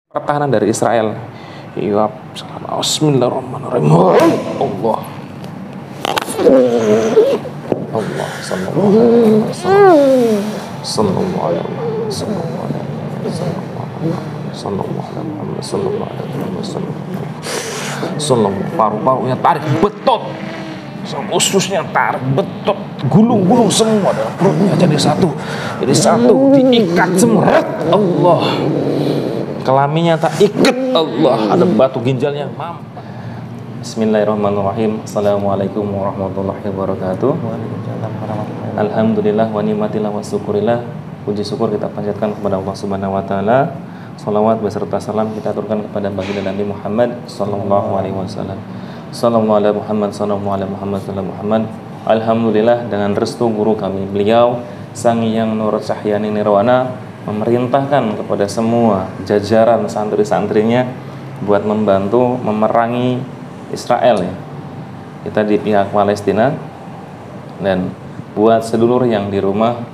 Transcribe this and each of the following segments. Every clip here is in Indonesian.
pertahanan dari Israel. Iya, bismillahirrahmanirrahim. Allah. Allah sallallahu alaihi wasallam. Sallallahu alaihi wasallam. Sallallahu alaihi wasallam. Sallallahu paru-parunya tarik betot. Ususnya tarik betot, gulung-gulung semua dalam perutnya jadi satu, diikat semua. Allah, kelaminnya tak ikat. Allah, ada batu ginjalnya. Bismillahirrahmanirrahim. Assalamualaikum warahmatullahi wabarakatuh. Alhamdulillah wa ni'matillah wa syukurillah. Puji syukur kita panjatkan kepada Allah Subhanahu wa taala. Salawat beserta salam kita aturkan kepada baginda Nabi Muhammad sallallahu alaihi wasallam. Sallallahu alaihi Muhammad, sallallahu alaihi Muhammad, sallallahu Muhammad. Alhamdulillah, dengan restu guru kami, beliau Sang Hyang Nur Cahyani Nirwana, memerintahkan kepada semua jajaran santri-santrinya buat membantu memerangi Israel ya. Kita di pihak Palestina, dan buat sedulur yang di rumah,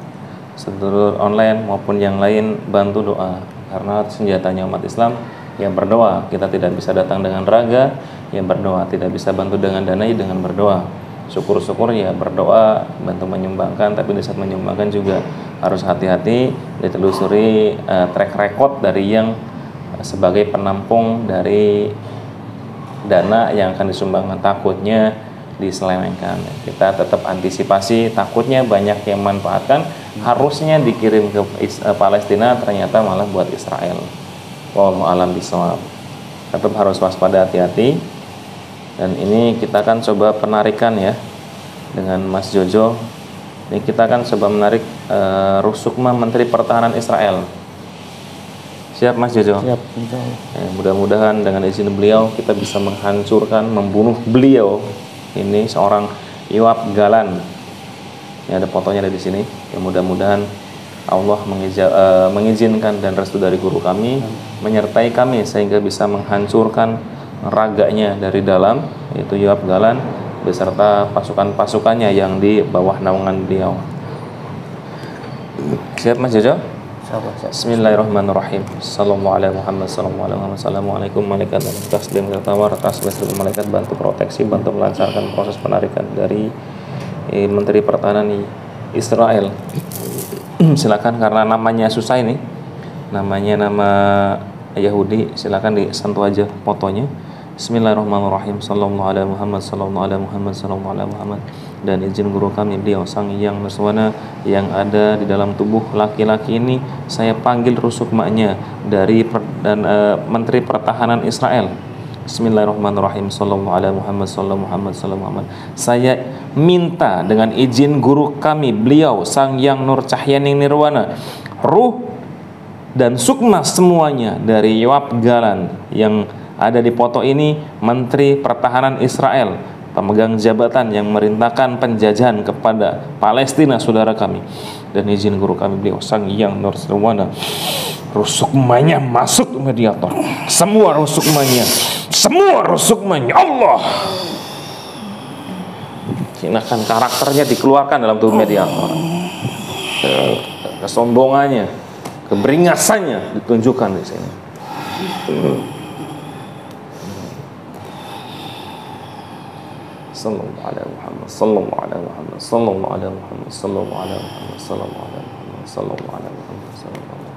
sedulur online maupun yang lain, bantu doa, karena senjatanya umat Islam yang berdoa. Kita tidak bisa datang dengan raga, yang berdoa. Tidak bisa bantu dengan dana, dengan berdoa. Syukur-syukur ya berdoa, bantu menyumbangkan, tapi di saat menyumbangkan juga harus hati-hati, ditelusuri track record dari yang sebagai penampung dari dana yang akan disumbangkan. Takutnya diselewengkan. Kita tetap antisipasi, takutnya banyak yang manfaatkan, harusnya dikirim ke Palestina, ternyata malah buat Israel. Wallahu a'lam bishawab. Tetap harus waspada, hati-hati. Dan ini kita akan coba penarikan ya dengan Mas Jojo. Ini kita akan coba menarik Rusukma Menteri Pertahanan Israel. Siap Mas Jojo? Siap. Ya, mudah-mudahan dengan izin beliau kita bisa menghancurkan, membunuh beliau. Ini seorang Yoav Galan. Ini ada fotonya, ada di sini. Ya, mudah-mudahan Allah mengizinkan dan restu dari guru kami menyertai kami sehingga bisa menghancurkan raganya dari dalam, yaitu Yoav Galan beserta pasukan-pasukannya yang di bawah naungan beliau. Siap Mas Jojo? Bismillahirrahmanirrahim. Sallallahu alaihi Muhammad, sallallahu alaihi Muhammad. Assalamualaikum malaikat dan taslim tawar tasbih malaikat, bantu proteksi, bantu melancarkan proses penarikan dari Menteri Pertahanan Israel. Silakan, karena namanya susah ini, namanya nama Yahudi, silakan disentuh aja fotonya. Bismillahirrahmanirrahim. Sallallahu alaihi Muhammad, sallallahu alaihi Muhammad, sallallahu alaihi Muhammad. Dan izin guru kami, beliau Sang Hyang Nirwana, yang ada di dalam tubuh laki-laki ini, saya panggil Rusukmanya dari Menteri Pertahanan Israel. Bismillahirrahmanirrahim. Sallallahu alaihi Muhammad, sallallahu Muhammad, sallallahu Muhammad. Saya minta dengan izin guru kami, beliau Sang Hyang Nur Cahyani Nirwana, ruh dan sukma semuanya dari Yoav Galan yang ada di foto ini, Menteri Pertahanan Israel, pemegang jabatan yang memerintahkan penjajahan kepada Palestina, saudara kami. Dan izin guru kami, beliau Sang Hyang Nur Cahyani, rusukmanya masuk mediator. Semua rusukmanya Allah. Silakan, karakternya dikeluarkan dalam tubuh mediator. Kesombongannya, keberingasannya ditunjukkan di sini. Sallallahu alaihi Muhammad, sallallahu alaihi Muhammad, sallallahu alaihi Muhammad, sallallahu alaihi Muhammad, sallallahu alaihi Muhammad, sallallahu alaihi Muhammad, sallallahu alaihi Muhammad.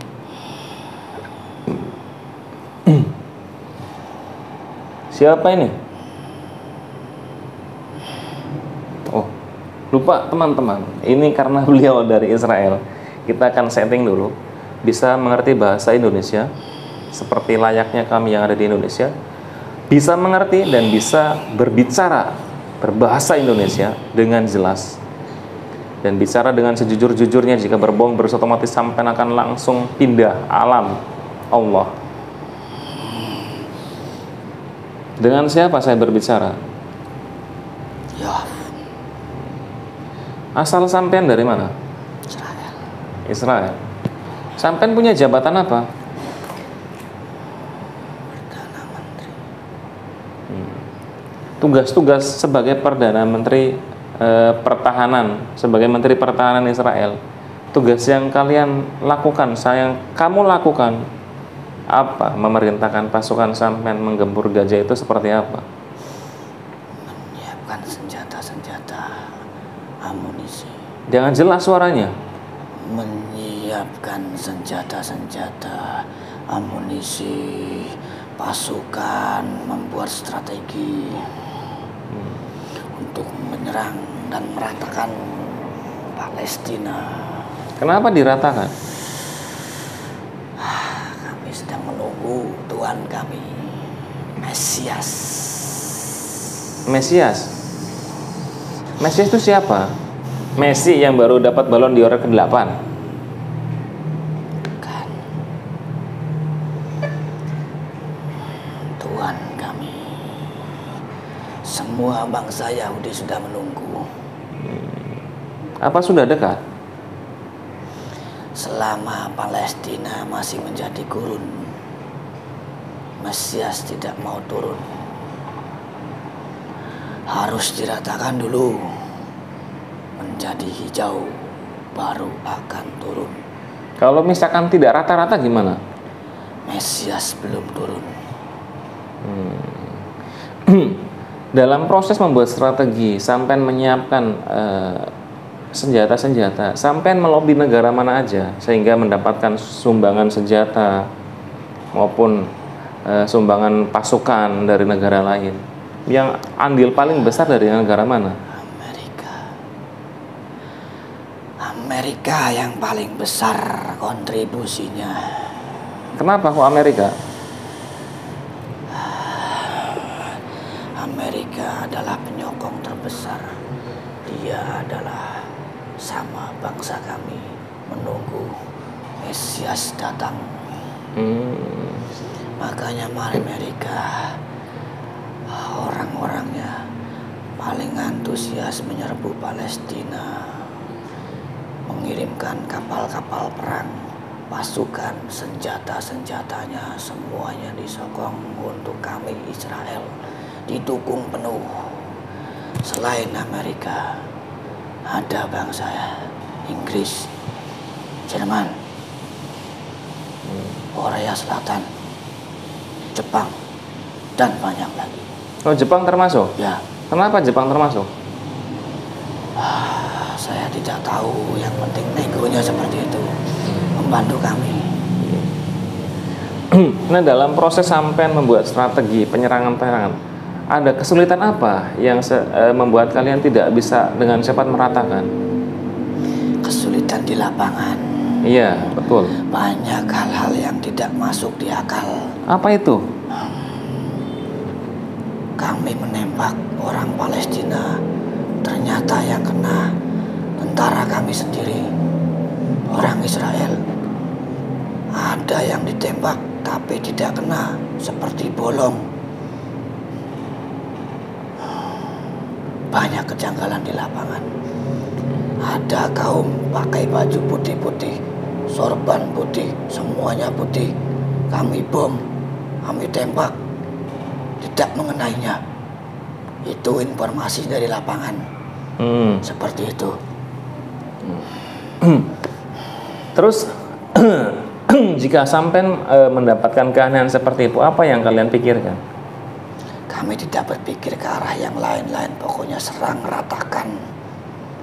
Siapa ini? Oh, lupa teman-teman. Ini karena beliau dari Israel. Kita akan setting dulu. Bisa mengerti bahasa Indonesia seperti layaknya kami yang ada di Indonesia. Bisa mengerti dan bisa berbicara berbahasa Indonesia dengan jelas. Dan bicara dengan sejujur-jujurnya. Jika berbohong otomatis sampai akan langsung pindah alam Allah. Dengan siapa saya berbicara? Ya. Asal sampean dari mana? Israel. Sampean punya jabatan apa? Perdana Menteri. Tugas-tugas sebagai Perdana Menteri Pertahanan, sebagai Menteri Pertahanan Israel. Tugas yang kalian lakukan, kamu lakukan apa memerintahkan pasukan sampean menggempur gajah itu seperti apa? Menyiapkan senjata-senjata, amunisi. Jangan jelas suaranya. Menyiapkan senjata-senjata, amunisi, pasukan, membuat strategi untuk menyerang dan meratakan Palestina. Kenapa diratakan? Kami sedang menunggu Tuhan kami, Mesias. Mesias. Mesias itu siapa? Messi yang baru dapat balon dior ke-8. Kan Tuhan kami. Semua bangsa Yahudi sudah menunggu. Apa sudah dekat? Selama Palestina masih menjadi gurun, Mesias tidak mau turun. Harus diratakan dulu menjadi hijau, baru akan turun. Kalau misalkan tidak rata-rata gimana? Mesias belum turun. Dalam proses membuat strategi, sampean menyiapkan senjata-senjata, sampean melobi negara mana aja sehingga mendapatkan sumbangan senjata maupun sumbangan pasukan dari negara lain. Yang andil paling besar dari negara mana? Amerika yang paling besar kontribusinya. Kenapa kok Amerika? Amerika adalah penyokong terbesar. Dia adalah sama bangsa kami menunggu Mesias datang. Makanya Amerika orang-orangnya paling antusias menyerbu Palestina, mengirimkan kapal-kapal perang, pasukan, senjata-senjatanya semuanya disokong untuk kami Israel, didukung penuh. Selain Amerika, ada bangsa Inggris, Jerman, Korea Selatan, Jepang, dan banyak lagi. Oh, Jepang termasuk? Ya. Kenapa Jepang termasuk? Saya tidak tahu, yang penting negonya seperti itu, membantu kami. Nah, dalam proses sampean membuat strategi penyerangan-penyerangan, ada kesulitan apa yang membuat kalian tidak bisa dengan cepat meratakan? Kesulitan di lapangan. Iya, betul. Banyak hal-hal yang tidak masuk di akal. Apa itu? Kami menembak orang Palestina, ternyata yang kena tentara kami sendiri, orang Israel. Ada yang ditembak tapi tidak kena, seperti bolong. Banyak kejanggalan di lapangan. Ada kaum pakai baju putih-putih, sorban putih, semuanya putih. Kami bom, kami tembak, tidak mengenainya. Itu informasi dari lapangan. Seperti itu. Terus jika sampean mendapatkan keanehan seperti itu, apa yang kalian pikirkan? Kami tidak berpikir ke arah yang lain-lain, pokoknya serang, ratakan.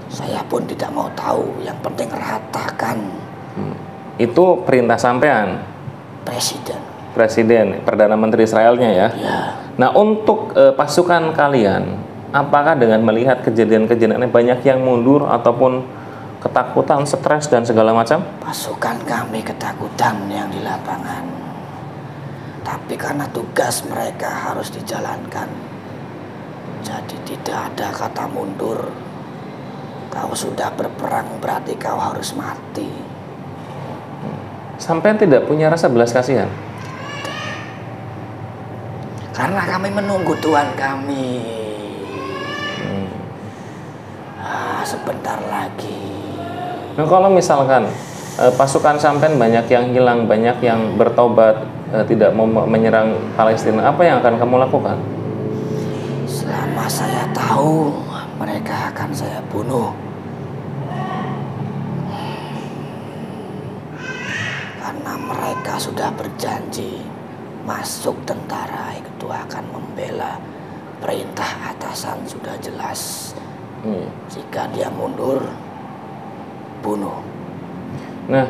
Saya pun tidak mau tahu, yang penting ratakan. Itu perintah sampean? Presiden, Perdana Menteri Israelnya ya? Ya. Nah, untuk pasukan kalian, apakah dengan melihat kejadian-kejadian ini banyak yang mundur ataupun ketakutan, stres, dan segala macam? Pasukan kami ketakutan yang di lapangan. Tapi karena tugas mereka harus dijalankan, jadi tidak ada kata mundur. Kau sudah berperang berarti kau harus mati. Sampean tidak punya rasa belas kasihan? Karena kami menunggu Tuhan kami. Sebentar lagi. Nah, kalau misalkan pasukan sampean banyak yang hilang, banyak yang bertobat, tidak mau menyerang Palestina, apa yang akan kamu lakukan? Selama saya tahu, mereka akan saya bunuh. Karena mereka mereka sudah berjanji masuk tentara itu akan membela. Perintah atasan sudah jelas. Jika dia mundur, bunuh. Nah,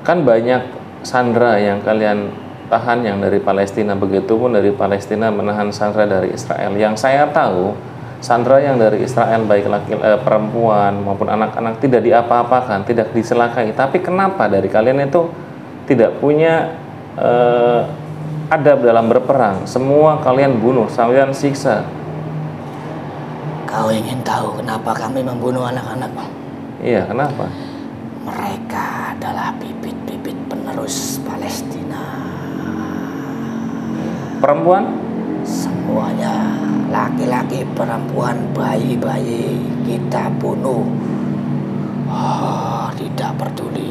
kan banyak sandera yang kalian tahan yang dari Palestina, begitupun dari Palestina menahan sandera dari Israel. Yang saya tahu, sandera yang dari Israel baik perempuan maupun anak-anak tidak diapa-apakan, tidak diselakai. Tapi kenapa dari kalian itu tidak punya adab dalam berperang? Semua kalian bunuh, kalian siksa. Kau ingin tahu kenapa kami membunuh anak-anak? Iya, kenapa? Mereka adalah bibit-bibit penerus Palestina. Perempuan? Semuanya, laki-laki, perempuan, bayi-bayi kita bunuh. Tidak peduli.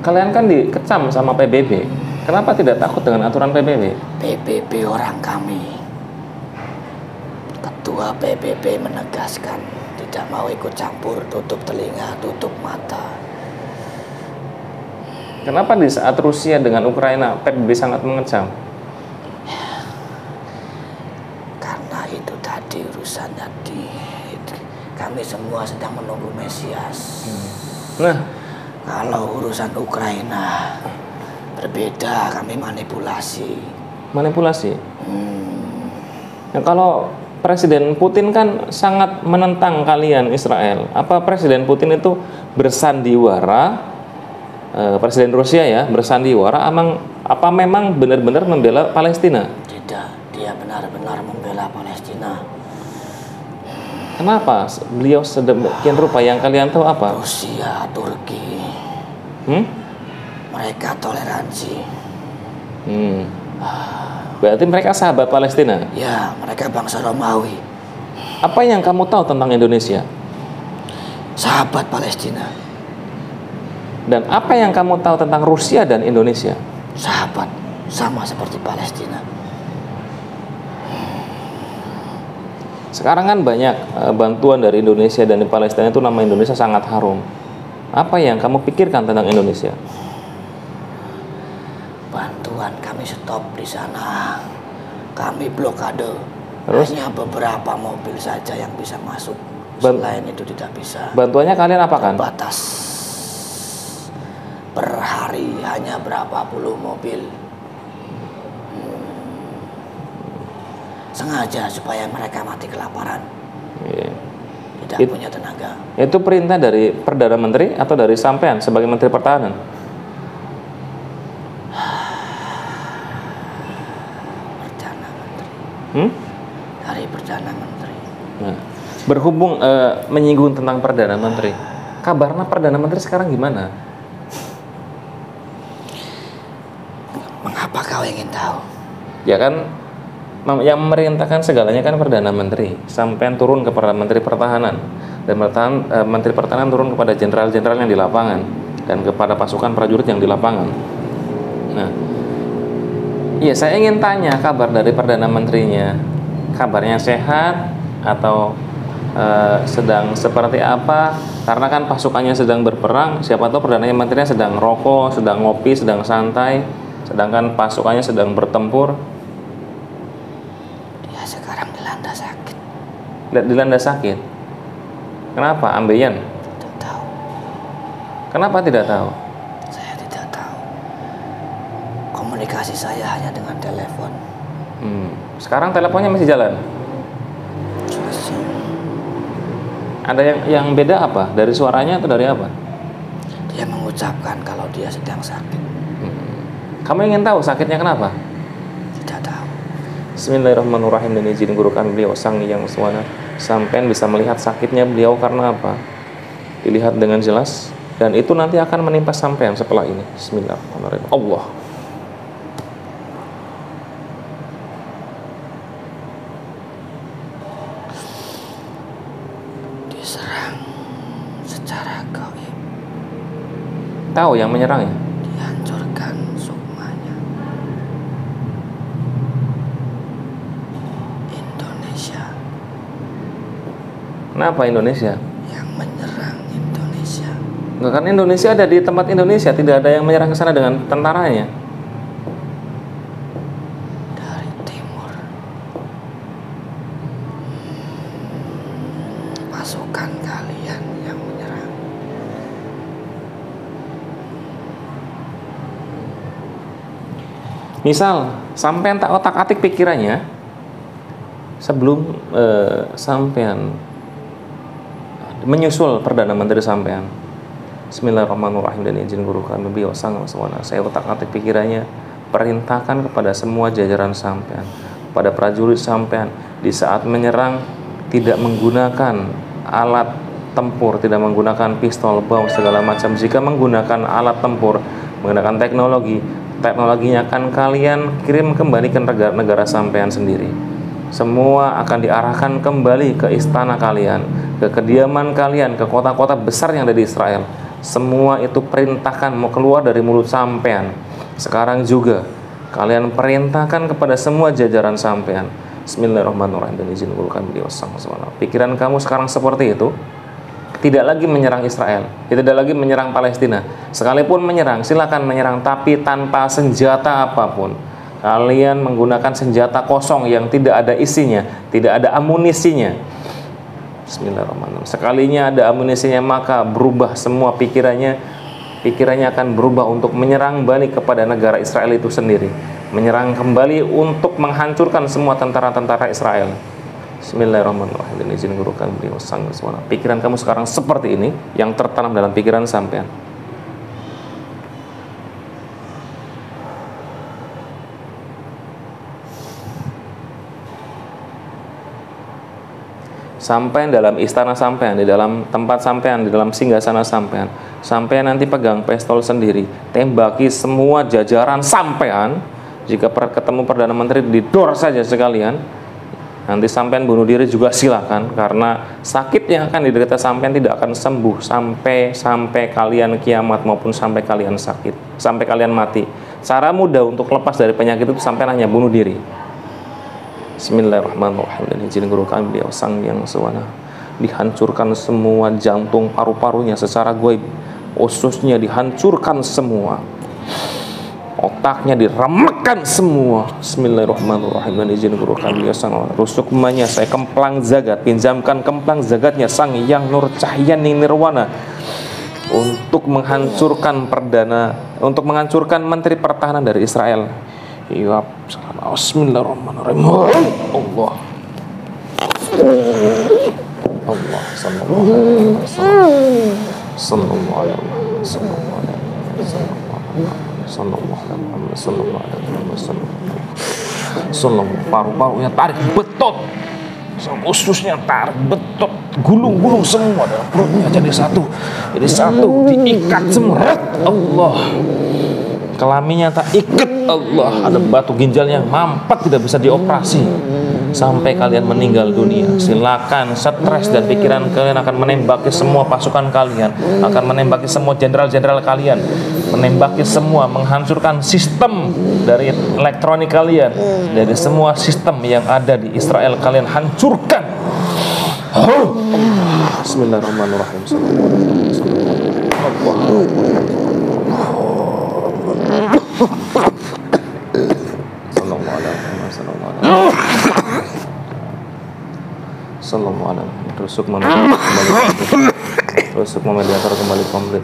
Kalian kan dikecam sama PBB. Kenapa tidak takut dengan aturan PBB? PBB orang kami. Ketua PBB menegaskan tidak mau ikut campur, tutup telinga, tutup mata. Kenapa di saat Rusia dengan Ukraina PBB sangat mengecam? Karena itu tadi urusannya kami semua sedang menunggu Mesias. Nah, kalau urusan Ukraina berbeda, kami manipulasi. Manipulasi? Nah, kalau Presiden Putin kan sangat menentang kalian Israel. Apa Presiden Putin itu bersandiwara, Presiden Rusia ya, bersandiwara apa memang benar-benar membela Palestina? Tidak, dia benar-benar membela Palestina. Kenapa beliau sedemikian rupa? Yang kalian tahu apa? Rusia, Turki, mereka toleransi. Berarti mereka sahabat Palestina? Ya, mereka bangsa Romawi. Apa yang kamu tahu tentang Indonesia? Sahabat Palestina. Dan apa yang kamu tahu tentang Rusia dan Indonesia? Sahabat, sama seperti Palestina. Sekarang kan banyak bantuan dari Indonesia dan Palestina, itu nama Indonesia sangat harum. Apa yang kamu pikirkan tentang Indonesia? Bantuan kami stop di sana. Kami blokade. Terus? Hanya beberapa mobil saja yang bisa masuk. Selain itu tidak bisa. Bantuannya kalian apakan? Batas. Per hari hanya berapa puluh mobil. Sengaja supaya mereka mati kelaparan. Tidak punya tenaga. Itu perintah dari Perdana Menteri atau dari sampean sebagai Menteri Pertahanan? Perdana Menteri. Dari Perdana Menteri. Nah, berhubung menyinggung tentang Perdana Menteri, kabarnya Perdana Menteri sekarang gimana? Mengapa kau ingin tahu? Ya kan, yang memerintahkan segalanya kan Perdana Menteri. Sampean turun kepada Menteri Pertahanan, dan Menteri Pertahanan turun kepada jenderal-jenderal yang di lapangan dan kepada pasukan prajurit yang di lapangan. Nah, iya, saya ingin tanya kabar dari Perdana Menterinya. Kabarnya sehat atau sedang seperti apa? Karena kan pasukannya sedang berperang. Siapa tahu Perdana Menterinya sedang rokok, sedang ngopi, sedang santai, sedangkan pasukannya sedang bertempur. Dia sekarang dilanda sakit. Dilanda sakit. Kenapa? Ambeien? Tidak tahu. Kenapa tidak tahu? Saya tidak tahu. Komunikasi saya hanya dengan telepon. Sekarang teleponnya masih jalan? Selesai. Ada yang beda apa? Dari suaranya atau dari apa? Dia mengucapkan kalau dia sedang sakit. Kamu ingin tahu sakitnya kenapa? Tidak tahu. Bismillahirrahmanirrahim. Dan izin guru kami beliau Sang Hyang Wiswana, sampean bisa melihat sakitnya beliau karena apa? Dilihat dengan jelas, dan itu nanti akan menimpa sampean setelah ini. Bismillahirrahmanirrahim. Allah. Diserang secara gaib. Tahu yang menyerangnya? Dihancurkan sukmanya. Indonesia. Kenapa Indonesia? Yang menyerang Indonesia. Enggak, kan Indonesia ada di tempat Indonesia, tidak ada yang menyerang ke sana dengan tentaranya. Dari timur. Pasukan kalian yang menyerang. Misal, sampean tak otak-atik pikirannya sebelum sampean menyusul Perdana Menteri sampean. Bismillahirrahmanirrahim, dan izin guru kami beliau sangat sewana. Saya otak-atik pikirannya, perintahkan kepada semua jajaran sampean, pada prajurit sampean, di saat menyerang tidak menggunakan alat tempur, tidak menggunakan pistol, bom, segala macam. Jika menggunakan alat tempur, menggunakan teknologinya akan kalian kirim kembali ke negara sampean sendiri. Semua akan diarahkan kembali ke istana kalian, ke kediaman kalian, ke kota-kota besar yang ada di Israel. Semua itu perintahkan mau keluar dari mulut sampean. Sekarang juga kalian perintahkan kepada semua jajaran sampean. Bismillahirrahmanirrahim, dan izin guru kami diwassalam. Pikiran kamu sekarang seperti itu, tidak lagi menyerang Israel, tidak lagi menyerang Palestina. Sekalipun menyerang, silakan menyerang, tapi tanpa senjata apapun. Kalian menggunakan senjata kosong yang tidak ada isinya, tidak ada amunisinya. Bismillahirrahmanirrahim. Sekalinya ada amunisinya, maka berubah semua pikirannya akan berubah untuk menyerang balik kepada negara Israel itu sendiri, menyerang kembali untuk menghancurkan semua tentara-tentara Israel. Bismillahirrahmanirrahim, dan izin guru kami beliau sangat sewana. Pikiran kamu sekarang seperti ini yang tertanam dalam pikiran sampean. Sampai dalam istana sampean, di dalam tempat sampean, di dalam singgasana sampean, sampean nanti pegang pistol sendiri, tembaki semua jajaran sampean. Jika ketemu Perdana Menteri, didor saja sekalian. Nanti sampean bunuh diri juga silakan, karena sakit yang akan diderita sampean tidak akan sembuh sampai kalian kiamat maupun sampai kalian sakit, sampai kalian mati. Cara mudah untuk lepas dari penyakit itu sampean hanya bunuh diri. Bismillahirrahmanirrahim, dan izin guru kami beliau sang yang sewana. Dihancurkan semua jantung paru-parunya secara goib, ususnya dihancurkan semua, otaknya diremekkan semua. Bismillahirrahmanirrahim, dan izin guru kami beliau sang. Rusukmanya saya kemplang zagat, pinjamkan kemplang zagatnya sang yang nur cahyani nirwana, untuk menghancurkan menteri pertahanan dari Israel. Ya, bismillahirrahmanirrahim. Allah sallallahu alaihi wasallam. Paru-parunya tarik betot, ususnya tarik betot, gulung-gulung semua dalam perutnya jadi satu, diikat semua. Allah, kelaminnya tak ikat. Allah, ada batu ginjalnya mampet, tidak bisa dioperasi sampai kalian meninggal dunia. Silakan, stres dan pikiran kalian akan menembaki semua pasukan kalian, akan menembaki semua jenderal-jenderal kalian, menembaki semua, menghancurkan sistem dari elektronik kalian, dari semua sistem yang ada di Israel kalian hancurkan. Bismillahirrahmanirrahim. Rusuk memediator kembali komplit.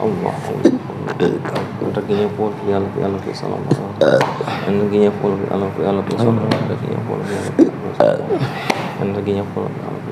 Allah rezekinya full fi alfi sallallahu rezekinya full fi alfi sallallahu rezekinya full fi alfi